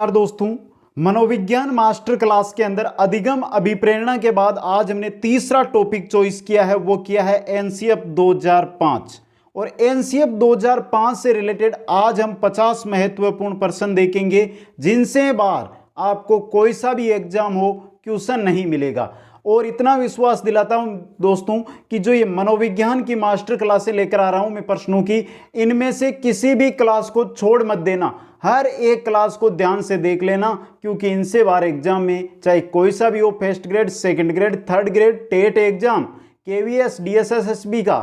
नमस्कार दोस्तों, मनोविज्ञान मास्टर क्लास के अंदर अधिगम अभिप्रेरणा के बाद आज हमने तीसरा टॉपिक चॉइस किया है। वो किया है एनसीएफ 2005 और एनसीएफ 2005 से रिलेटेड आज हम 50 महत्वपूर्ण प्रश्न देखेंगे जिनसे बार आपको कोई सा भी एग्जाम हो क्वेश्चन नहीं मिलेगा। और इतना विश्वास दिलाता हूं दोस्तों कि जो ये मनोविज्ञान की मास्टर क्लासें लेकर आ रहा हूं मैं प्रश्नों की, इनमें से किसी भी क्लास को छोड़ मत देना, हर एक क्लास को ध्यान से देख लेना, क्योंकि इनसे बार एग्जाम में चाहे कोई सा भी हो, first grade, second grade, third grade, TET exam, KVS, DSSSB का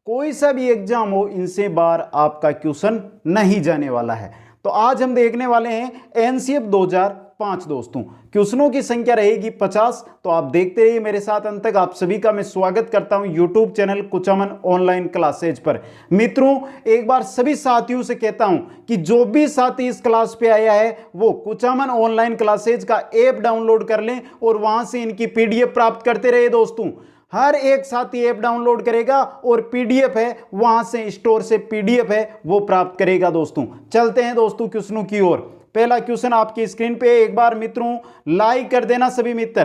कोई सा भी एग्जाम हो, इनसे बार आपका क्वेश्चन नहीं जाने वाला है। तो आज हम देखने वाले हैं एनसीएफ 2005 दोस्तों। क्वेश्चनों की संख्या रहेगी 50। तो आप देखते रहिए मेरे साथ अंत तक। आप सभी का मैं स्वागत करता हूं YouTube channel Kuchaman online classes पर। मित्रों, एक बार सभी साथियों से कहता हूं कि जो भी साथी इस क्लास पे आया है वो कुचामन ऑनलाइन क्लासेज का ऐप डाउनलोड कर लें और वहां से इनकी पीडीएफ प्राप्त करते रहे दोस्तों। हर एक साथी ऐप डाउनलोड करेगा और पीडीएफ है वहां से, स्टोर से पीडीएफ है वो प्राप्त करेगा दोस्तों। चलते हैं दोस्तों क्वेश्चनों की ओर। पहला क्वेश्चन आपकी स्क्रीन पे, एक बार मित्रों लाइक कर देना, सभी मित्र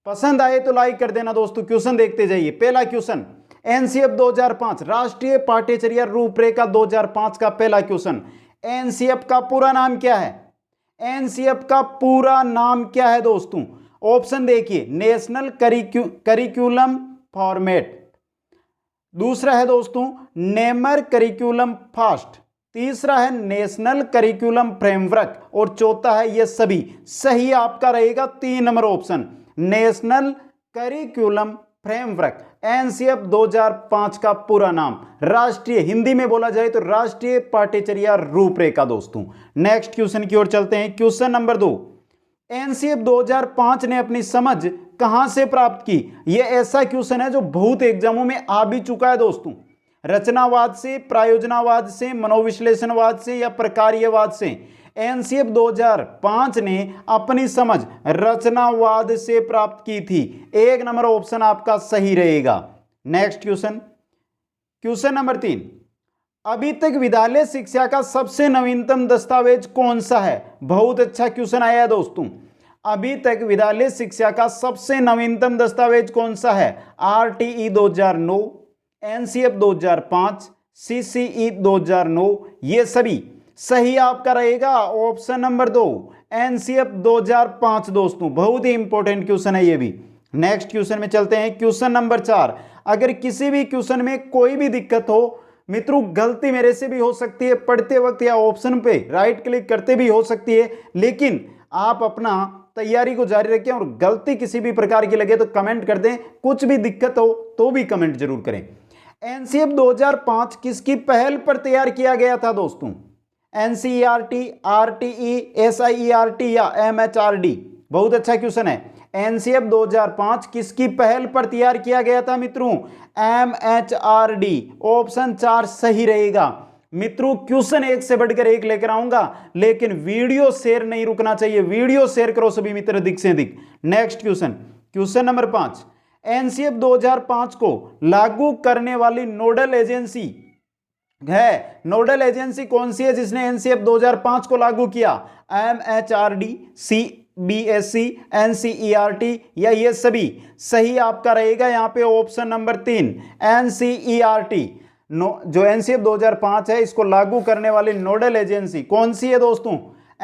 पसंद आए तो लाइक कर देना दोस्तों। क्वेश्चन देखते जाइए। पहला क्वेश्चन एनसीएफ 2005 राष्ट्रीय पाठ्यचर्या रूपरेखा 2005 का पहला क्वेश्चन। एनसीएफ का पूरा नाम क्या है? एनसीएफ का पूरा नाम क्या है दोस्तों? ऑप्शन देखिए, नेशनल करिकुलम फॉर्मेट, दूसरा है दोस्तों नेमर करिकुलम फास्ट, तीसरा है नेशनल करिकुलम फ्रेमवर्क और चौथा है ये सभी। सही आपका रहेगा 3 number option, national curriculum framework. NCF 2005 का पूरा नाम, राष्ट्रीय, हिंदी में बोला जाए तो राष्ट्रीय पाठ्यचर्या रूपरेखा दोस्तों। नेक्स्ट क्वेश्चन की ओर चलते हैं। क्वेश्चन नंबर 2, एनसीएफ 2005 ने अपनी समझ कहां से प्राप्त की? यह ऐसा क्वेश्चन है जो बहुत एग्जामों में आ भी चुका है दोस्तों। रचनावाद से, प्रायोजनावाद से, मनोविश्लेषणवाद से या प्रकार्यवाद से? एनसीएफ 2005 ने अपनी समझ रचनावाद से प्राप्त की थी। 1 नंबर ऑप्शन आपका सही रहेगा। नेक्स्ट क्वेश्चन, क्वेश्चन नंबर 3, अभी तक विद्यालय शिक्षा का सबसे नवीनतम दस्तावेज कौन सा है? बहुत अच्छा क्वेश्चन आया है दोस्तों। अभी तक विद्यालय शिक्षा का सबसे नवीनतम दस्तावेज कौन सा है? आरटीई 2009, एनसीएफ 2005, सीसीई 2009, ये सभी। सही आपका रहेगा ऑप्शन नंबर 2, एनसीएफ 2005 दोस्तों। बहुत ही इंपॉर्टेंट क्वेश्चन है ये भी। नेक्स्ट क्वेश्चन में चलते हैं। क्वेश्चन नंबर 4, अगर किसी भी क्वेश्चन में कोई भी दिक्कत हो मित्रों, गलती मेरे से भी हो सकती है पढ़ते वक्त या ऑप्शन पे राइट क्लिक करते भी हो सकती है, लेकिन आप अपना तैयारी को जारी रखें और गलती किसी भी प्रकार की लगे तो कमेंट कर दें। कुछ भी दिक्कत हो तो भी कमेंट जरूर करें। एनसीएफ 2005 किसकी पहल पर तैयार किया गया था दोस्तों? एनसीईआरटी, आरटीई, एसआईईआरटी या एमएचआरडी? बहुत अच्छा क्वेश्चन है। एनसीएफ 2005 किसकी पहल पर तैयार किया गया था मित्रों? एमएचआरडी। ऑप्शन 4 सही रहेगा। मित्रों, क्वेश्चन एक से बढ़कर एक लेकर आऊंगा, लेकिन वीडियो शेयर नहीं रुकना चाहिए। वीडियो शेयर करो सभी मित्र अधिक से अधिक। Next question, question number 5, NCF 2005 को लागू करने वाली नोडल एजेंसी है। नोडल एजेंसी कौन सी है जिसने एनसीएफ 2005 को लागू किया? एमएचआरडी, सीबीएसई, एनसीईआरटी या ये सभी? सही आपका रहेगा यहां पे ऑप्शन नंबर 3, एनसीईआरटी। जो एनसीएफ 2005 है इसको लागू करने वाली नोडल एजेंसी कौन सी है दोस्तों?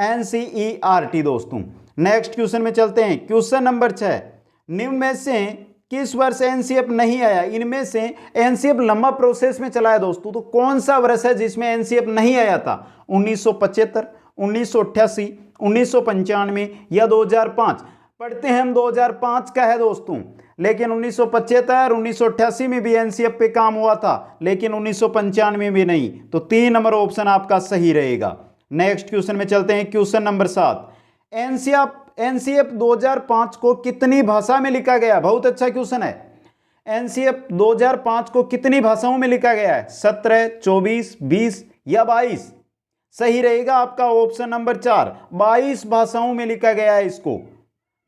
एनसीईआरटी दोस्तों। नेक्स्ट क्वेश्चन में चलते हैं। क्वेश्चन नंबर 6, निम्न में से किस वर्ष एनसीएफ नहीं आया? इनमें से एनसीएफ लंबा प्रोसेस में चला है दोस्तों, तो कौन सा वर्ष है जिसमें एनसीएफ नहीं आया था? 1975, 1988, 1995 या 2005? पढ़ते हैं हम 2005 का है दोस्तों, लेकिन 1975 1988 में भी एनसीएफ पे काम हुआ था, लेकिन 1995 में भी नहीं। तो 3 नंबर ऑप्शन आपका सही रहेगा। नेक्स्ट क्वेश्चन में चलते हैं। क्वेश्चन नंबर 7, एनसीएफ 2005 को कितनी भाषा में लिखा गया? बहुत अच्छा क्वेश्चन है। एनसीएफ 2005 को कितनी भाषाओं में लिखा गया है? 17, 24, 20 या 22? सही रहेगा आपका ऑप्शन नंबर 4, 22 भाषाओं में लिखा गया है इसको।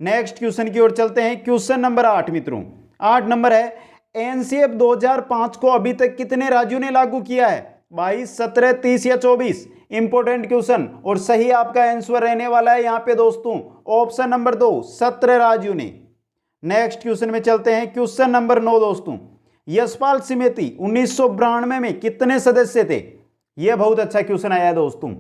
नेक्स्ट क्वेश्चन की ओर चलते हैं। क्वेश्चन नंबर 8 मित्रों, 8 नंबर है, एनसीएफ 2005 को अभी तक कितने राज्यों ने लागू किया है? 22, 17, 30 या 24? इंपॉर्टेंट क्वेश्चन, और सही आपका आंसर रहने वाला है यहाँ पे दोस्तों ऑप्शन नंबर 2, 17 राज्यों ने। नेक्स्ट क्वेश्चन में चलते हैं, क्वेश्चन नंबर 9 दोस्तों, यशपाल समिति 1992 में कितने सदस्य थे? यह बहुत अच्छा क्वेश्चन आया है दोस्तों।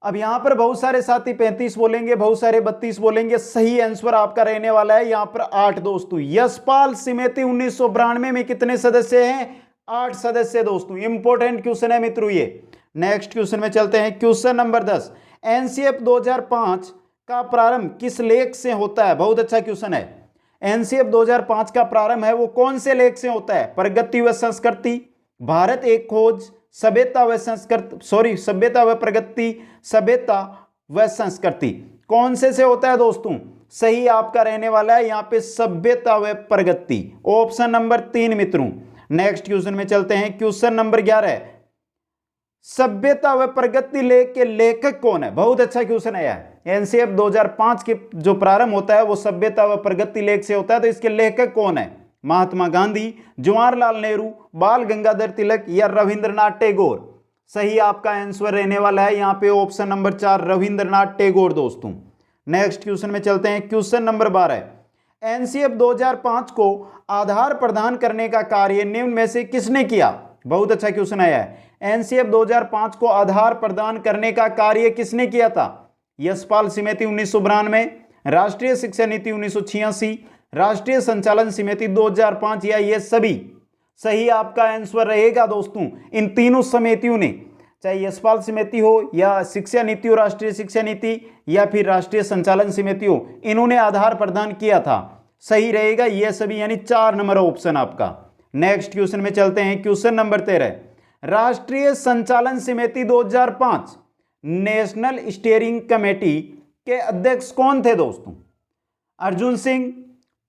अब यहां पर बहुत सारे साथी 35 बोलेंगे, बहुत सारे 32 बोलेंगे, सही आंसर आपका रहने वाला है यहां पर 8 दोस्तों। यशपाल समिति 1992 में कितने सदस्य हैं? 8 सदस्य दोस्तों। इंपॉर्टेंट क्वेश्चन है मित्रों ये। नेक्स्ट क्वेश्चन में चलते हैं, क्वेश्चन नंबर 10, एनसीएफ 2005 का प्रारंभ किस लेख से होता है? बहुत अच्छा क्वेश्चन है। एनसीएफ 2005 का प्रारंभ है वो कौन से लेख से होता है? प्रगति व संस्कृति, भारत एक खोज, सभ्यता व संस्कृति, सभ्यता व प्रगति, सभ्यता व संस्कृति, कौन से होता है दोस्तों? सही आपका रहने वाला है यहाँ पे सभ्यता व प्रगति, ऑप्शन नंबर 3 मित्रों। नेक्स्ट क्वेश्चन में चलते हैं, क्वेश्चन नंबर 11, सभ्यता व प्रगति लेख के लेखक कौन है? बहुत अच्छा क्वेश्चन है। एनसीएफ 2005 के जो प्रारंभ होता है वो सभ्यता व प्रगति लेख से होता है, तो इसके लेखक कौन है? महात्मा गांधी, जवाहरलाल नेहरू, बाल गंगाधर तिलक या रविंद्रनाथ टैगोर? सही आपका आंसर रहने वाला है यहाँ पे ऑप्शन नंबर 4, रविंद्रनाथ टैगोर दोस्तों। नेक्स्ट क्वेश्चन में चलते हैं, क्वेश्चन नंबर 12, एनसीएफ 2005 को आधार प्रदान करने का कार्य निम्न में से किसने किया? बहुत अच्छा क्वेश्चन आया है। एनसीएफ 2005 को आधार प्रदान करने का कार्य किसने किया था? यशपाल समिति 1992, राष्ट्रीय शिक्षा नीति 1986, राष्ट्रीय संचालन समिति 2005 या ये सभी? सही आपका आंसर रहेगा दोस्तों इन तीनों समितियों ने, चाहे यशपाल समिति हो या शिक्षा नीति हो, राष्ट्रीय शिक्षा नीति या फिर राष्ट्रीय संचालन समिति हो, इन्होंने आधार प्रदान किया था। सही रहेगा ये सभी, यानी 4 नंबर ऑप्शन आपका। नेक्स्ट क्वेश्चन में चलते हैं, क्वेश्चन नंबर 13, राष्ट्रीय संचालन समिति 2005 नेशनल स्टीयरिंग कमेटी के अध्यक्ष कौन थे दोस्तों? Arjun Singh,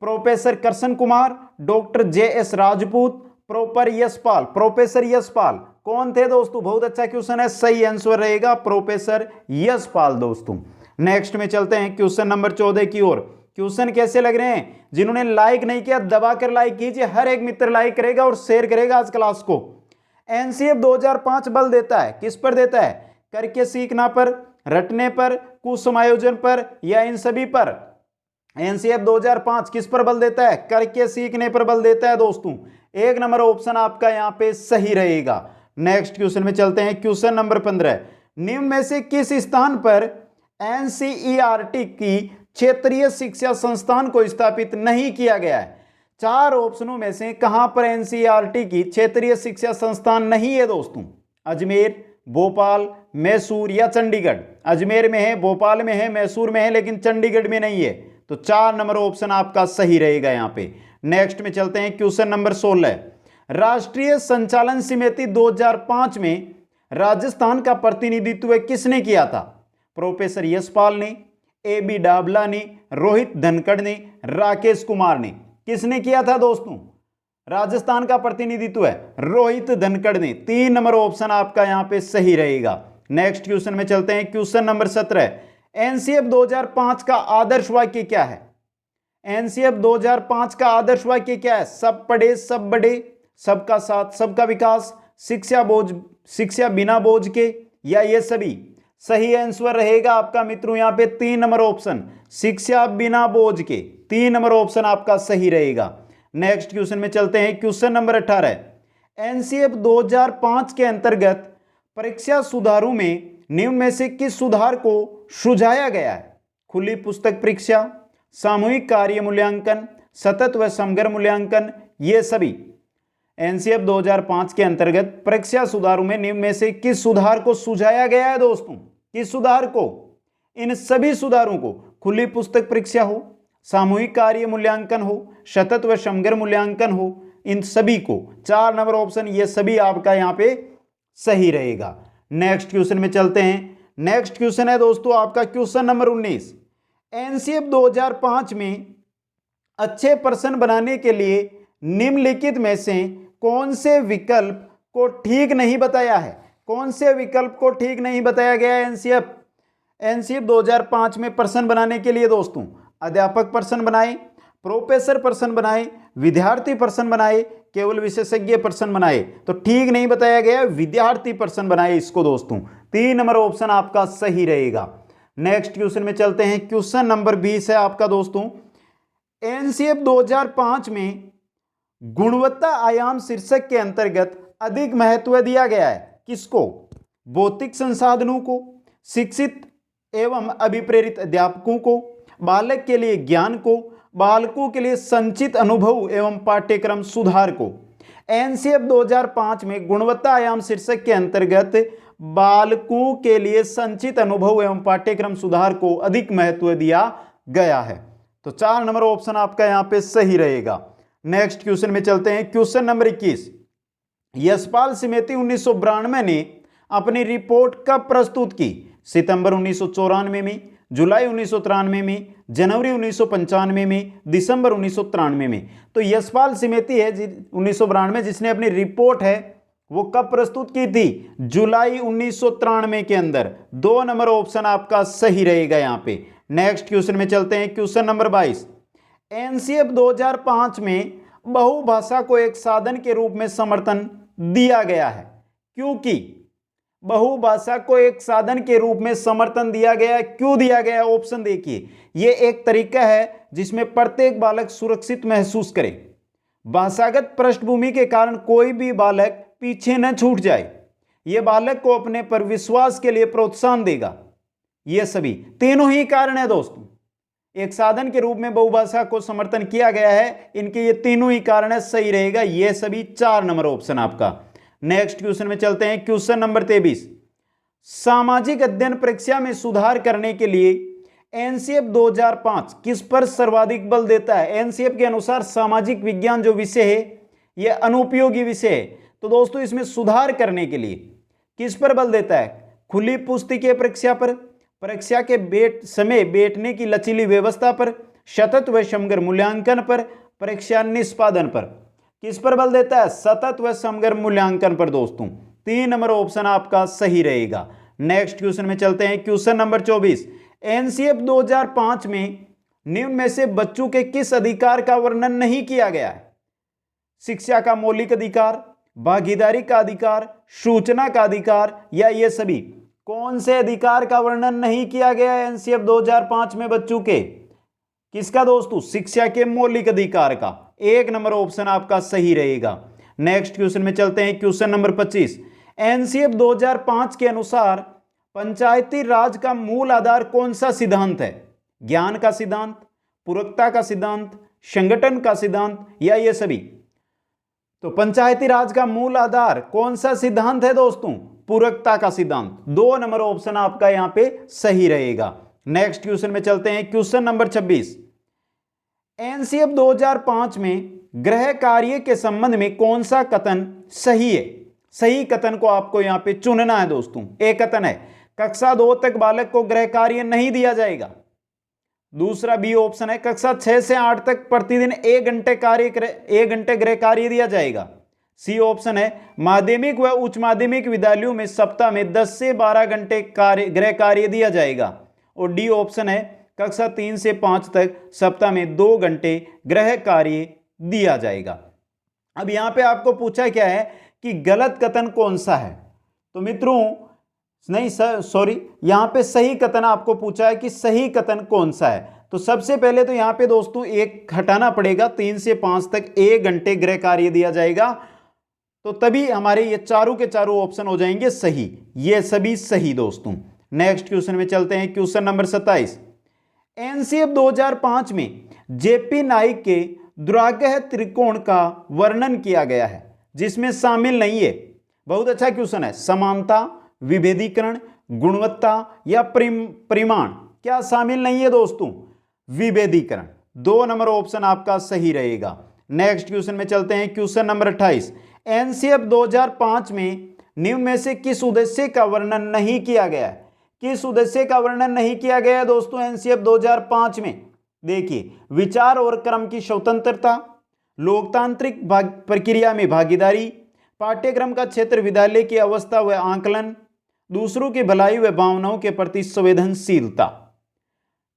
professor Krishna Kumar, doctor JS Rajput, professor Yashpal, कौन थे दोस्तों? बहुत अच्छा क्वेश्चन है, सही आंसर रहेगा प्रोफेसर यशपाल दोस्तों। नेक्स्ट में चलते हैं क्वेश्चन नंबर 14 की ओर। क्वेश्चन कैसे लग रहे हैं? जिन्होंने लाइक नहीं किया दबाकर लाइक कीजिए, हर एक मित्र लाइक करेगा और शेयर करेगा आज क्लास को। एनसीएफ 2005 बल देता है किस पर देता है? करके सीखना पर, रटने पर, कुसमायोजन पर या इन सभी पर? एनसीएफ 2005 किस पर बल देता है? करके सीखने पर बल देता है दोस्तों। 1 नंबर ऑप्शन आपका यहाँ पे सही रहेगा। नेक्स्ट क्वेश्चन में चलते हैं, क्वेश्चन नंबर 15, निम्न में से किस स्थान पर एनसीईआरटी की क्षेत्रीय शिक्षा संस्थान को स्थापित नहीं किया गया है? 4 ऑप्शनों में से कहां पर एनसीईआरटी की क्षेत्रीय शिक्षा संस्थान नहीं है दोस्तों? अजमेर, भोपाल, मैसूर या चंडीगढ़? अजमेर में है, भोपाल में है, मैसूर में है, लेकिन चंडीगढ़ में नहीं है, तो 4 नंबर ऑप्शन आपका सही रहेगा यहाँ पे। नेक्स्ट में चलते हैं, क्वेश्चन नंबर 16, राष्ट्रीय संचालन समिति 2005 में राजस्थान का प्रतिनिधित्व किसने किया था? प्रोफेसर यशपाल ने, AB डाबला ने, रोहित धनखड़ ने, राकेश कुमार ने? किसने किया था दोस्तों? राजस्थान का प्रतिनिधित्व है रोहित धनखड़ ने। 3 नंबर ऑप्शन आपका यहां पे सही रहेगा। नेक्स्ट क्वेश्चन में चलते हैं, क्वेश्चन नंबर 17, एनसीएफ 2005 का आदर्श वाक्य क्या है? एनसीएफ 2005 का आदर्श वाक्य क्या है? सब पढ़े सब बढ़े, सबका साथ सबका विकास, शिक्षा बिना बोझ के या ये सभी? सही आंसर रहेगा आपका मित्रों यहाँ पे 3 नंबर ऑप्शन, शिक्षा बिना बोझ के। 3 नंबर ऑप्शन आपका सही रहेगा। नेक्स्ट क्वेश्चन में चलते हैं, क्वेश्चन नंबर 18, एनसीएफ 2005 के अंतर्गत परीक्षा सुधारों में निम्न में से किस सुधार को सुझाया गया है? खुली पुस्तक परीक्षा, सामूहिक कार्य मूल्यांकन, सतत व समग्र मूल्यांकन, ये सभी? एनसीएफ 2005 के अंतर्गत परीक्षा सुधारों में निम्न में से किस सुधार को सुझाया गया है दोस्तों? किस सुधार को? इन सभी सुधारों को, खुली पुस्तक परीक्षा हो, सामूहिक कार्य मूल्यांकन हो, सतत व समग्र मूल्यांकन हो, इन सभी को। 4 नंबर ऑप्शन ये सभी आपका यहाँ पे सही रहेगा। नेक्स्ट क्वेश्चन में चलते हैं। नेक्स्ट क्वेश्चन है दोस्तों आपका क्वेश्चन नंबर 19, एनसीएफ 2005 में अच्छे प्रश्न बनाने के लिए निम्नलिखित में से कौन से विकल्प को ठीक नहीं बताया है? कौन से विकल्प को ठीक नहीं बताया गया है एनसीएफ 2005 में प्रश्न बनाने के लिए दोस्तों? अध्यापक प्रश्न बनाए, प्रोफेसर पर्सन बनाए, विद्यार्थी पर्सन बनाए, केवल विशेषज्ञ पर्सन बनाए? तो ठीक नहीं बताया गया, विद्यार्थी पर्सन बनाए इसको दोस्तों। 3 नंबर ऑप्शन आपका सही रहेगा। नेक्स्ट क्वेश्चन में चलते हैं। क्वेश्चन नंबर 20 है आपका दोस्तों, एनसीएफ 2005 में गुणवत्ता आयाम शीर्षक के अंतर्गत अधिक महत्व दिया गया है किसको? भौतिक संसाधनों को, शिक्षित एवं अभिप्रेरित अध्यापकों को, बालक के लिए ज्ञान को, बालकों के लिए संचित अनुभव एवं पाठ्यक्रम सुधार को। एनसीएफ 2005 में गुणवत्ता आयाम शीर्षक के अंतर्गत बालकों के लिए संचित अनुभव एवं पाठ्यक्रम सुधार को अधिक महत्व दिया गया है। तो 4 नंबर ऑप्शन आपका यहां पे सही रहेगा। नेक्स्ट क्वेश्चन में चलते हैं। क्वेश्चन नंबर 21, यशपाल समिति 1992 ने अपनी रिपोर्ट कब प्रस्तुत की? सितंबर 1994 में, जुलाई 1993 में, जनवरी 1995 में, दिसंबर 1993 में। तो यशपाल समिति है 1992 जिसने अपनी रिपोर्ट है वो कब प्रस्तुत की थी? जुलाई 1993 के अंदर। 2 नंबर ऑप्शन आपका सही रहेगा यहां पे। नेक्स्ट क्वेश्चन में चलते हैं। क्वेश्चन नंबर 22, एनसीएफ 2005 में बहुभाषा को एक साधन के रूप में समर्थन दिया गया है क्योंकि बहुभाषा को एक साधन के रूप में समर्थन दिया गया। क्यों दिया गया? ऑप्शन देखिए, यह एक तरीका है जिसमें प्रत्येक बालक सुरक्षित महसूस करे, भाषागत पृष्ठभूमि के कारण कोई भी बालक पीछे न छूट जाए, यह बालक को अपने पर विश्वास के लिए प्रोत्साहन देगा। यह सभी तीनों ही कारण है दोस्तों। एक साधन के रूप में बहुभाषा को समर्थन किया गया है, इनके ये तीनों ही कारण है, सही रहेगा ये सभी। 4 नंबर ऑप्शन आपका। नेक्स्ट क्वेश्चन में चलते हैं। क्वेश्चन नंबर 23, सामाजिक अध्ययन परीक्षा में सुधार करने के लिए एनसीएफ 2005 किस पर सर्वाधिक बल देता है? एनसीएफ के अनुसार सामाजिक विज्ञान जो विषय है यह अनुपयोगी विषय है। तो दोस्तों इसमें सुधार करने के लिए किस पर बल देता है? खुली पुस्तिकीय परीक्षा पर, परीक्षा के समय बैठने की लचीली व्यवस्था पर, सतत व समग्र मूल्यांकन पर, परीक्षा निष्पादन पर। किस पर बल देता है? सतत व समग्र मूल्यांकन पर दोस्तों। 3 नंबर ऑप्शन आपका सही रहेगा। नेक्स्ट क्वेश्चन में चलते हैं। क्वेश्चन नंबर 24, एनसीएफ 2005 में निम्न में से बच्चों के किस अधिकार का वर्णन नहीं किया गया है? शिक्षा का मौलिक अधिकार, भागीदारी का अधिकार, सूचना का अधिकार या ये सभी? कौन से अधिकार का वर्णन नहीं किया गया है एनसीएफ 2005 में बच्चों के? किसका दोस्तों? शिक्षा के मौलिक अधिकार का। 1 नंबर ऑप्शन आपका सही रहेगा। नेक्स्ट क्वेश्चन में चलते हैं। क्वेश्चन नंबर 25, एनसीएफ 2005 के अनुसार पंचायती राज का मूल आधार कौन सा सिद्धांत है? ज्ञान का सिद्धांत, पूरकता का सिद्धांत, संगठन का सिद्धांत या ये सभी? तो पंचायती राज का मूल आधार कौन सा सिद्धांत है दोस्तों? पूरकता का सिद्धांत। 2 नंबर ऑप्शन आपका यहां पे सही रहेगा। नेक्स्ट क्वेश्चन में चलते हैं। क्वेश्चन नंबर 26, एनसीएफ 2005 में गृह कार्य के संबंध में कौन सा कथन सही है? सही कथन को आपको यहां पे चुनना है दोस्तों। एक कथन है कक्षा 2 तक बालक को गृह कार्य नहीं दिया जाएगा। दूसरा बी ऑप्शन है कक्षा 6 से 8 तक प्रतिदिन 1 घंटे गृह कार्य दिया जाएगा। सी ऑप्शन है माध्यमिक व उच्च माध्यमिक विद्यालयों में सप्ताह में 10 से 12 घंटे गृह कार्य दिया जाएगा। और डी ऑप्शन है कक्षा 3 से 5 तक सप्ताह में 2 घंटे गृह कार्य दिया जाएगा। अब यहां पे आपको पूछा क्या है कि गलत कथन कौन सा है? तो मित्रों नहीं सॉरी, यहां पे सही कथन आपको पूछा है कि सही कथन कौन सा है। तो सबसे पहले तो यहां पे दोस्तों एक हटाना पड़ेगा, 3 से 5 तक 1 घंटे गृह कार्य दिया जाएगा, तो तभी हमारे ये चारों के चारों ऑप्शन हो जाएंगे सही। ये सभी सही दोस्तों। नेक्स्ट क्वेश्चन में चलते हैं। क्वेश्चन नंबर 27, एनसीएफ 2005 में जेपी नाइक के दुराग्रह त्रिकोण का वर्णन किया गया है जिसमें शामिल नहीं है। बहुत अच्छा क्वेश्चन है। समानता, विभेदीकरण, गुणवत्ता या परिमाण? क्या शामिल नहीं है दोस्तों? विभेदीकरण। 2 नंबर ऑप्शन आपका सही रहेगा। नेक्स्ट क्वेश्चन में चलते हैं। क्वेश्चन नंबर 28, एनसीएफ 2005 में निम्न में से किस उद्देश्य का वर्णन नहीं किया गया है? किस उद्देश्य का वर्णन नहीं किया गया है दोस्तों एनसीएफ 2005 में? देखिए, विचार और क्रम की स्वतंत्रता, लोकतांत्रिक प्रक्रिया में भागीदारी, पाठ्यक्रम का क्षेत्र विद्यालय की अवस्था व आंकलन, दूसरों की भलाई व भावनाओं के प्रति संवेदनशीलता।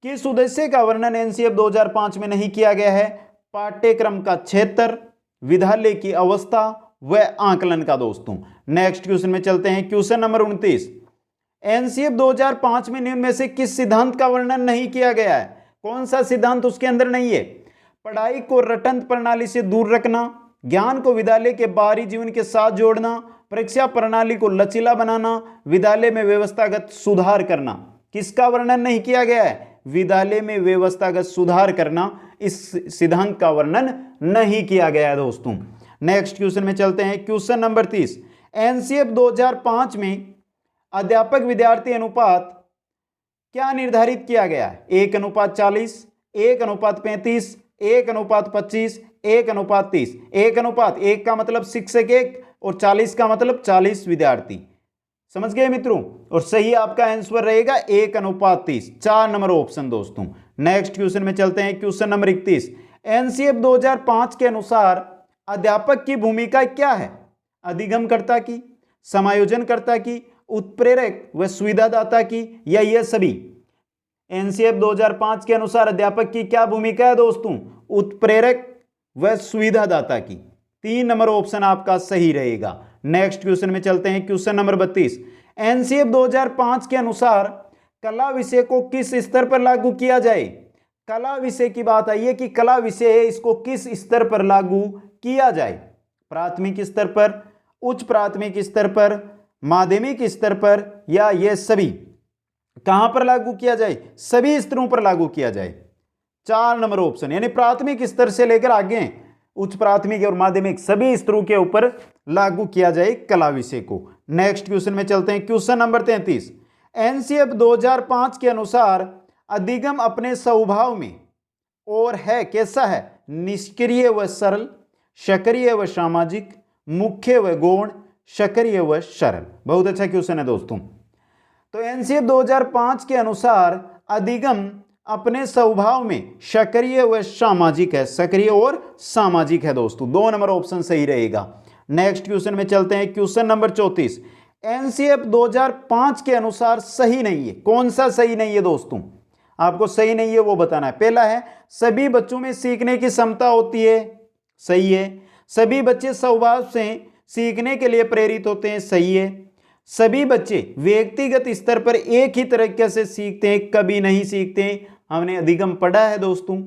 किस उद्देश्य का वर्णन एनसीएफ 2005 में नहीं किया गया है? पाठ्यक्रम का क्षेत्र, विद्यालय की अवस्था व आकलन का दोस्तों। नेक्स्ट क्वेश्चन में चलते हैं, क्वेश्चन नंबर 29। एनसीएफ 2005 में निम्न में से किस सिद्धांत का वर्णन नहीं किया गया है? कौन सा सिद्धांत उसके अंदर नहीं है? पढ़ाई को रटंत प्रणाली से दूर रखना, ज्ञान को विद्यालय के बाहरी जीवन के साथ जोड़ना, परीक्षा प्रणाली को लचीला बनाना, विद्यालय में व्यवस्थागत सुधार करना। किसका वर्णन नहीं किया गया है? विद्यालय में व्यवस्थागत सुधार करना, इस सिद्धांत का वर्णन नहीं किया गया है दोस्तों। नेक्स्ट क्वेश्चन में चलते हैं, क्वेश्चन नंबर 30। एनसीएफ 2005 में अध्यापक विद्यार्थी अनुपात क्या निर्धारित किया गया है? 1:40, 1:35, 1:25, 1:30। 1:1 का मतलब शिक्षक 1 और 40 का मतलब 40 विद्यार्थी। समझ गए मित्रों? और सही आपका आंसर रहेगा 1:30। 4 नंबर ऑप्शन दोस्तों। नेक्स्ट क्वेश्चन में चलते हैं, क्वेश्चन नंबर 31। एनसीएफ 2005 के अनुसार अध्यापक की भूमिका क्या है? अधिगमकर्ता की, समायोजनकर्ता की, उत्प्रेरक व सुविधादाता की, या ये सभी? एनसीएफ 2005 के अनुसार अध्यापक की क्या भूमिका है दोस्तों? उत्प्रेरक व सुविधादाता की। 3 नंबर ऑप्शन आपका सही रहेगा। नेक्स्ट क्वेश्चन में चलते हैं, क्वेश्चन नंबर 32। एनसीएफ 2005 के अनुसार कला विषय को किस स्तर पर लागू किया जाए? कला विषय की बात आई है कि कला विषय है, इसको किस स्तर पर लागू किया जाए? प्राथमिक स्तर पर, उच्च प्राथमिक स्तर पर, माध्यमिक स्तर पर, या ये सभी? कहां पर लागू किया जाए? सभी स्तरों पर लागू किया जाए। 4 नंबर ऑप्शन, यानी प्राथमिक स्तर से लेकर आगे उच्च प्राथमिक और माध्यमिक सभी स्तरों के ऊपर लागू किया जाए कला विषय को। नेक्स्ट क्वेश्चन में चलते हैं, क्वेश्चन नंबर 33। एनसीएफ 2005 के अनुसार अधिगम अपने स्वभाव में और है कैसा है? निष्क्रिय व सरल, सक्रिय व सामाजिक, मुख्य व गौण, सक्रिय व सरल। बहुत अच्छा क्वेश्चन है दोस्तों। तो एनसीएफ 2005 के अनुसार अधिगम अपने स्वभाव में सक्रिय व सामाजिक है। सक्रिय और सामाजिक है दोस्तों। 2 नंबर ऑप्शन सही रहेगा। नेक्स्ट क्वेश्चन में चलते हैं, क्वेश्चन नंबर 34। एनसीएफ 2005 के अनुसार सही नहीं है। कौन सा सही नहीं है दोस्तों? आपको सही नहीं है वो बताना है। पहला है, सभी बच्चों में सीखने की क्षमता होती है। सही है। सभी बच्चे स्वभाव से सीखने के लिए प्रेरित होते हैं। सही है। सभी बच्चे व्यक्तिगत स्तर पर एक ही तरीके से सीखते हैं, कभी नहीं सीखते हैं। हमने अधिगम पढ़ा है दोस्तों।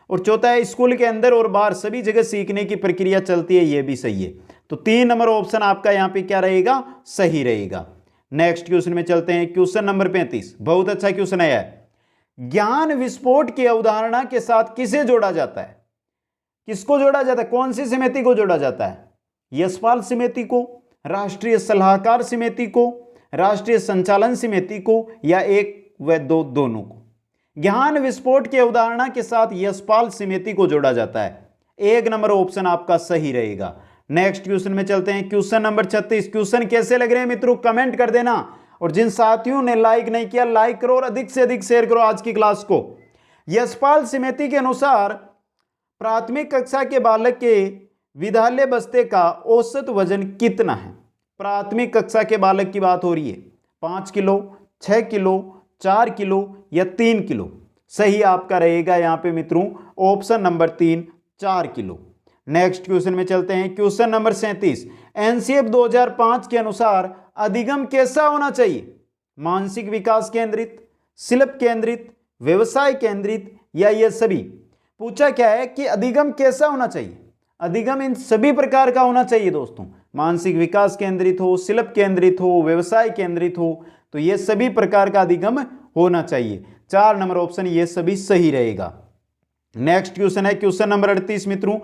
और चौथा है, स्कूल के अंदर और बाहर सभी जगह सीखने की प्रक्रिया चलती है। यह भी सही है। तो 3 नंबर ऑप्शन आपका यहां पे क्या रहेगा? सही रहेगा। नेक्स्ट क्वेश्चन में चलते हैं, क्वेश्चन नंबर 35। बहुत अच्छा क्वेश्चन आया है। ज्ञान विस्फोट की अवधारणा के साथ किसे जोड़ा जाता है? किसको जोड़ा जाता है? कौन सी समिति को जोड़ा जाता है? यशपाल समिति को, राष्ट्रीय सलाहकार समिति को, राष्ट्रीय संचालन समिति को, या एक व दो दोनों को? ज्ञान विस्फोट की अवधारणा के साथ यशपाल समिति को जोड़ा जाता है। 1 नंबर ऑप्शन आपका सही रहेगा। नेक्स्ट क्वेश्चन में चलते हैं, क्वेश्चन नंबर 36। क्वेश्चन कैसे लग रहे हैं मित्रों? कमेंट कर देना। और जिन साथियों ने लाइक नहीं किया, लाइक करो और अधिक से अधिक शेयर करो आज की क्लास को। यशपाल समिति के अनुसार प्राथमिक कक्षा के बालक के विद्यालय बस्ते का औसत वजन कितना है? प्राथमिक कक्षा के बालक की बात हो रही है। 5 किलो, 6 किलो, 4 किलो, या 3 किलो? सही आपका रहेगा यहां पे मित्रों option number 3, 4 kilo. Next question में चलते हैं, क्वेश्चन नंबर 37। एनसीएफ 2005 के अनुसार अधिगम कैसा होना चाहिए? मानसिक विकास केंद्रित, शिल्प केंद्रित, व्यवसाय केंद्रित, या ये सभी? पूछा क्या है कि अधिगम कैसा होना चाहिए? अधिगम इन सभी प्रकार का होना चाहिए दोस्तों। मानसिक विकास केंद्रित हो, शिल्प केंद्रित हो, व्यवसाय केंद्रित हो, तो ये सभी प्रकार का अधिगम होना चाहिए। 4 नंबर ऑप्शन ये सभी सही रहेगा। नेक्स्ट क्वेश्चन है, क्वेश्चन नंबर 38 मित्रों।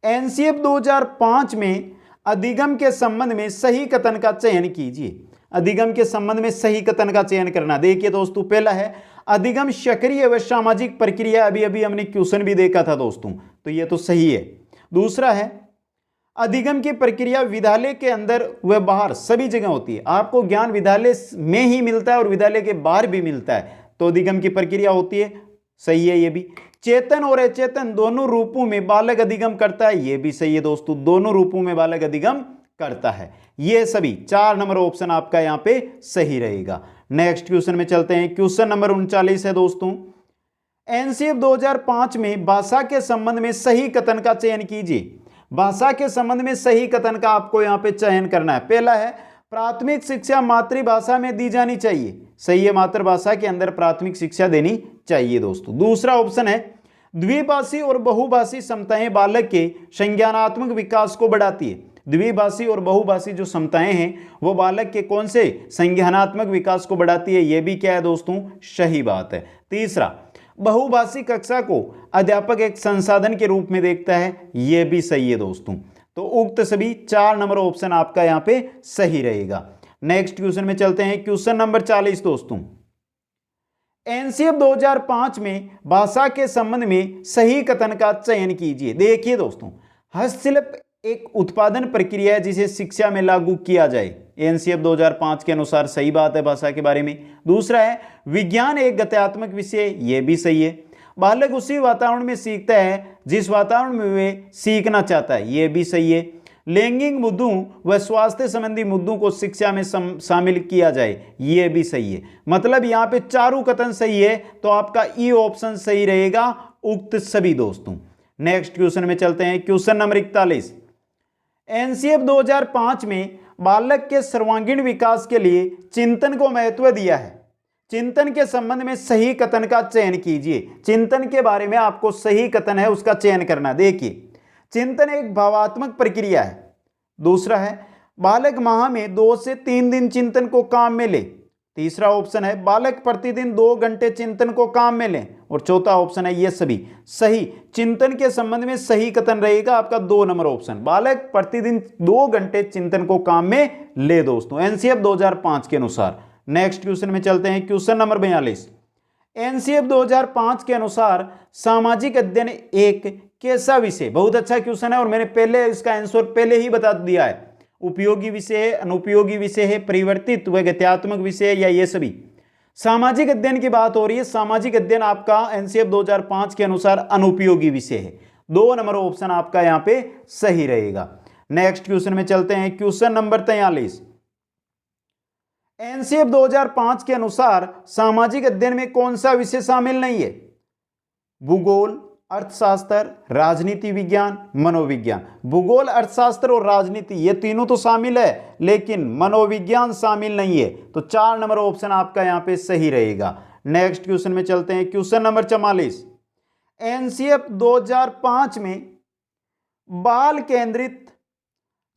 एनसीएफ 2005 में अधिगम के संबंध में सही कथन का चयन कीजिए। अधिगम के संबंध में सही कथन का चयन करना। देखिए दोस्तों, पहला है अधिगम सक्रिय व सामाजिक प्रक्रिया। अभी अभी हमने क्वेश्चन भी देखा था दोस्तों, तो ये तो सही है। दूसरा है अधिगम की प्रक्रिया विद्यालय के अंदर व बाहर सभी जगह होती है। आपको ज्ञान विद्यालय में ही मिलता है और विद्यालय के बाहर भी मिलता है, तो अधिगम की प्रक्रिया होती है। सही है ये भी। चेतन और अचेतन दोनों रूपों में बालक अधिगम करता है। ये भी सही है दोस्तों, दोनों रूपों में बालक अधिगम करता है। ये सभी 4 नंबर ऑप्शन आपका यहां पे सही रहेगा। नेक्स्ट क्वेश्चन में चलते हैं, क्वेश्चन नंबर 39 है दोस्तों। एनसीएफ 2005 में भाषा के संबंध में सही कथन का चयन कीजिए। भाषा के संबंध में सही कथन का आपको यहां पे चयन करना है। पहला है प्राथमिक शिक्षा मातृभाषा में दी जानी चाहिए। सही है, मातृभाषा के अंदर प्राथमिक शिक्षा देनी चाहिए दोस्तों। दूसरा ऑप्शन है द्विभाषी और बहुभाषी समताएं बालक के संज्ञानात्मक विकास को बढ़ाती है। द्विभाषी और बहुभाषी जो समताएं हैं वो बालक के कौन से संज्ञानात्मक विकास को बढ़ाती है। ये भी क्या है दोस्तों, सही बात है। तीसरा, बहुभाषी कक्षा को अध्यापक एक संसाधन के रूप में देखता है। यह भी सही है दोस्तों। तो उक्त सभी 4 नंबर ऑप्शन आपका यहां पे सही रहेगा। नेक्स्ट क्वेश्चन में चलते हैं। क्वेश्चन नंबर 40 दोस्तों, एनसीएफ 2005 में भाषा के संबंध में सही कथन का चयन कीजिए। देखिए दोस्तों, हस्तशिल्प एक उत्पादन प्रक्रिया है जिसे शिक्षा में लागू किया जाए। एनसीएफ 2005 के अनुसार सही बात है भाषा के बारे में। दूसरा है विज्ञान एक गत्यात्मक विषय, यह भी सही है। बालक उसी वातावरण में सीखता है जिस वातावरण में वे सीखना चाहता है, यह भी सही है। लैंगिक मुद्दों व स्वास्थ्य संबंधी मुद्दों को शिक्षा में शामिल किया जाए, यह भी सही है। मतलब यहाँ पे चारों कथन सही है, तो आपका ई ऑप्शन सही रहेगा, उक्त सभी दोस्तों। नेक्स्ट क्वेश्चन में चलते हैं। क्वेश्चन नंबर 41, एनसीएफ 2005 में बालक के सर्वांगीण विकास के लिए चिंतन को महत्व दिया है। चिंतन के संबंध में सही कथन का चयन कीजिए। चिंतन के बारे में आपको सही कथन है उसका चयन करना। देखिए, चिंतन एक भावात्मक प्रक्रिया है। दूसरा है बालक माह में 2 से 3 दिन चिंतन को काम में ले। तीसरा ऑप्शन है बालक प्रतिदिन 2 घंटे चिंतन को काम में लें। और चौथा ऑप्शन है ये सभी सही। चिंतन के संबंध में सही कथन रहेगा आपका 2 नंबर ऑप्शन, बालक प्रतिदिन 2 घंटे चिंतन को काम में ले दोस्तों, एनसीएफ 2005 के अनुसार। नेक्स्ट क्वेश्चन में चलते हैं। क्वेश्चन नंबर 42, एनसीएफ 2005 के अनुसार सामाजिक अध्ययन एक कैसा विषय। बहुत अच्छा क्वेश्चन है और मैंने पहले इसका आंसर पहले ही बता दिया है। उपयोगी विषय है, अनुपयोगी विषय है, परिवर्तित व गत्यात्मक विषय है, या ये सभी। सामाजिक अध्ययन की बात हो रही है। सामाजिक अध्ययन आपका एनसीएफ 2005 के अनुसार अनुपयोगी विषय है। 2 नंबर ऑप्शन आपका यहां पे सही रहेगा। नेक्स्ट क्वेश्चन में चलते हैं। क्वेश्चन नंबर 43, एनसीएफ 2005 के अनुसार सामाजिक अध्ययन में कौन सा विषय शामिल नहीं है। भूगोल, अर्थशास्त्र, राजनीति विज्ञान, मनोविज्ञान। भूगोल, अर्थशास्त्र और राजनीति ये तीनों तो शामिल है, लेकिन मनोविज्ञान शामिल नहीं है। तो 4 नंबर ऑप्शन आपका यहां पे सही रहेगा। नेक्स्ट क्वेश्चन में चलते हैं। क्वेश्चन नंबर 44, एनसीएफ 2005 में बाल केंद्रित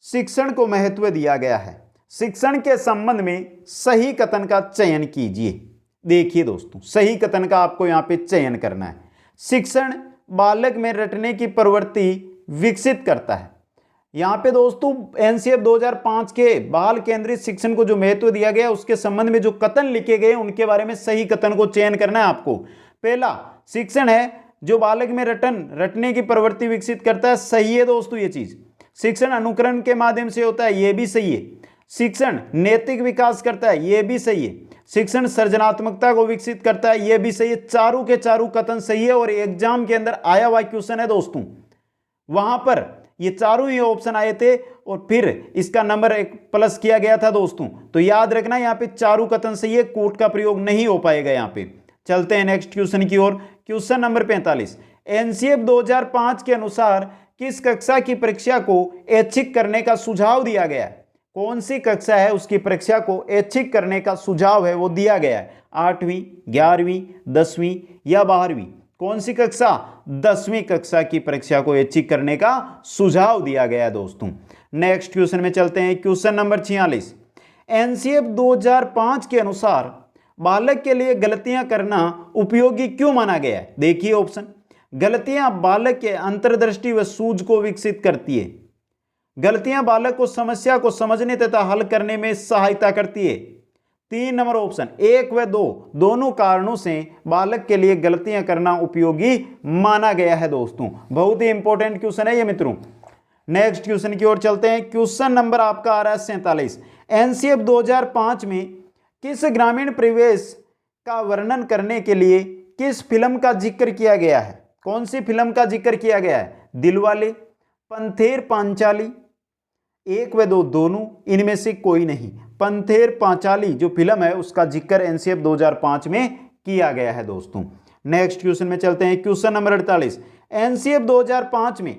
शिक्षण को महत्व दिया गया है। शिक्षण के संबंध में सही कथन का चयन कीजिए। देखिए दोस्तों, सही कथन का आपको यहां पे चयन करना है। शिक्षण बालक में रटने की प्रवृत्ति विकसित करता है। यहां पे दोस्तों एनसीएफ 2005 के बाल केंद्रित शिक्षण को जो महत्व दिया गया उसके संबंध में जो कथन लिखे गए उनके बारे में सही कथन को चयन करना है आपको। पहला, शिक्षण है जो बालक में रटने की प्रवृत्ति विकसित करता है, सही है दोस्तों ये चीज। शिक्षण अनुकरण के माध्यम से होता है, यह भी सही है। शिक्षण नैतिक विकास करता है, यह भी सही है। शिक्षण सृजनात्मकता को विकसित करता है, यह भी सही है। चारों के चारों कथन सही है और एग्जाम के अंदर आया हुआ क्वेश्चन है दोस्तों, वहां पर ये चारों ही ऑप्शन आए थे और फिर इसका नंबर 1 प्लस किया गया था दोस्तों। तो याद रखना यहाँ पे चारों कथन सही है, कोट का प्रयोग नहीं हो पाएगा यहाँ पे। चलते हैं नेक्स्ट क्वेश्चन की ओर। क्वेश्चन नंबर 45, एनसीएफ 2005 के अनुसार किस कक्षा की परीक्षा को ऐच्छिक करने का सुझाव दिया गया है। कौन सी कक्षा है उसकी परीक्षा को ऐच्छिक करने का सुझाव है वो दिया गया है। 8वीं, 11वीं, 10वीं या 12वीं। कौन सी कक्षा? 10वीं कक्षा की परीक्षा को ऐच्छिक करने का सुझाव दिया गया है दोस्तों। नेक्स्ट क्वेश्चन में चलते हैं। क्वेश्चन नंबर 46, एनसीएफ 2005 के अनुसार बालक के लिए गलतियां करना उपयोगी क्यों माना गया है। देखिए ऑप्शन, गलतियां बालक के अंतर्दृष्टि व सूझ को विकसित करती है। गलतियां बालक को समस्या को समझने तथा हल करने में सहायता करती है। 3 नंबर ऑप्शन 1 व 2 दोनों कारणों से बालक के लिए गलतियां करना उपयोगी माना गया है दोस्तों। बहुत ही इंपॉर्टेंट क्वेश्चन है ये मित्रों। नेक्स्ट क्वेश्चन की ओर चलते हैं। क्वेश्चन नंबर आपका आ रहा है 47, एनसीएफ 2005 में किस ग्रामीण परिवेश का वर्णन करने के लिए किस फिल्म का जिक्र किया गया है। कौन सी फिल्म का जिक्र किया गया है। दिलवाले, पंथेर पांचाली, 1 व 2 दोनों, इनमें से कोई नहीं। पंथेर पांचाली जो फिल्म है उसका जिक्र एनसीएफ 2005 में किया गया है दोस्तों। नेक्स्ट क्वेश्चन में चलते हैं। क्वेश्चन नंबर 48, एनसीएफ 2005 में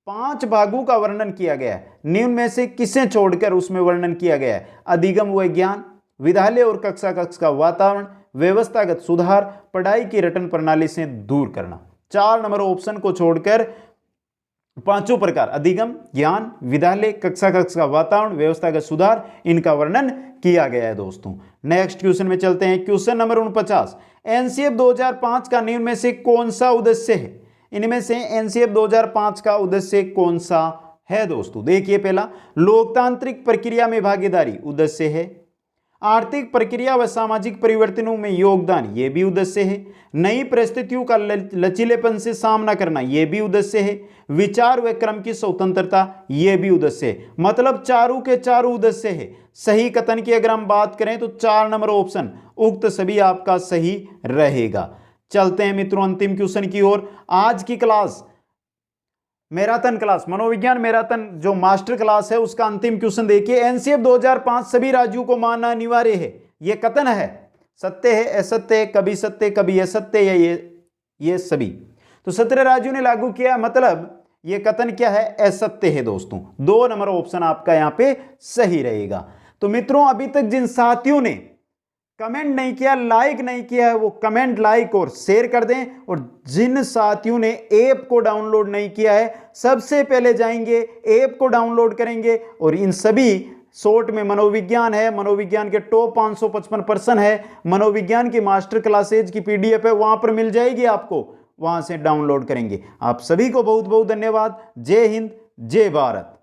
5 भागों का वर्णन किया गया है, निम्न में से किसे छोड़कर उसमें वर्णन किया गया है? अधिगम व ज्ञान, विद्यालय और कक्षा कक्ष का वातावरण, व्यवस्थागत सुधार, पढ़ाई की रटन प्रणाली से दूर करना। 4 नंबर ऑप्शन को छोड़कर 5 प्रकार, अधिगम, ज्ञान, विद्यालय, कक्षा कक्ष का वातावरण, व्यवस्थागत सुधार, इनका वर्णन किया गया है दोस्तों। नेक्स्ट क्वेश्चन में चलते हैं। क्वेश्चन नंबर 49, एनसीएफ 2005 का निम्न में से कौन सा उद्देश्य है? इनमें से एनसीएफ 2005 का उद्देश्य कौन सा है दोस्तों? देखिए, पहला, लोकतांत्रिक प्रक्रिया में भागीदारी उद्देश्य है। आर्थिक प्रक्रिया व सामाजिक परिवर्तनों में योगदान, ये भी उद्देश्य है। नई परिस्थितियों का लचीलेपन से सामना करना, ये भी उद्देश्य है। विचार व क्रम की स्वतंत्रता, ये भी उद्देश्य है। मतलब चारों के चारों उद्देश्य है। सही कथन की अगर हम बात करें तो 4 नंबर ऑप्शन उक्त सभी आपका सही रहेगा। चलते हैं मित्रों अंतिम क्वेश्चन की ओर। आज की क्लास मैराथन क्लास, मनोविज्ञान मैराथन जो मास्टर क्लास है, उसका अंतिम क्वेश्चन देखिए। एनसीएफ 2005 सभी राज्यों को मानना अनिवार्य है, यह कथन है, सत्य है, असत्य है, कभी सत्य कभी असत्य, या ये सभी? तो 17 राज्यों ने लागू किया, मतलब यह कथन क्या है? असत्य है दोस्तों। 2 नंबर ऑप्शन आपका यहां पे सही रहेगा। तो मित्रों, अभी तक जिन साथियों ने कमेंट नहीं किया, लाइक नहीं किया है, वो कमेंट, लाइक और शेयर कर दें। और जिन साथियों ने ऐप को डाउनलोड नहीं किया है, सबसे पहले जाएंगे, ऐप को डाउनलोड करेंगे और इन सभी शॉर्ट में मनोविज्ञान है, मनोविज्ञान के टॉप 555 पर्सन है, मनोविज्ञान की मास्टर क्लासेज की पीडीएफ है, वहां पर मिल जाएगी आपको, वहां से डाउनलोड करेंगे। आप सभी को बहुत बहुत धन्यवाद। जय हिंद, जय भारत।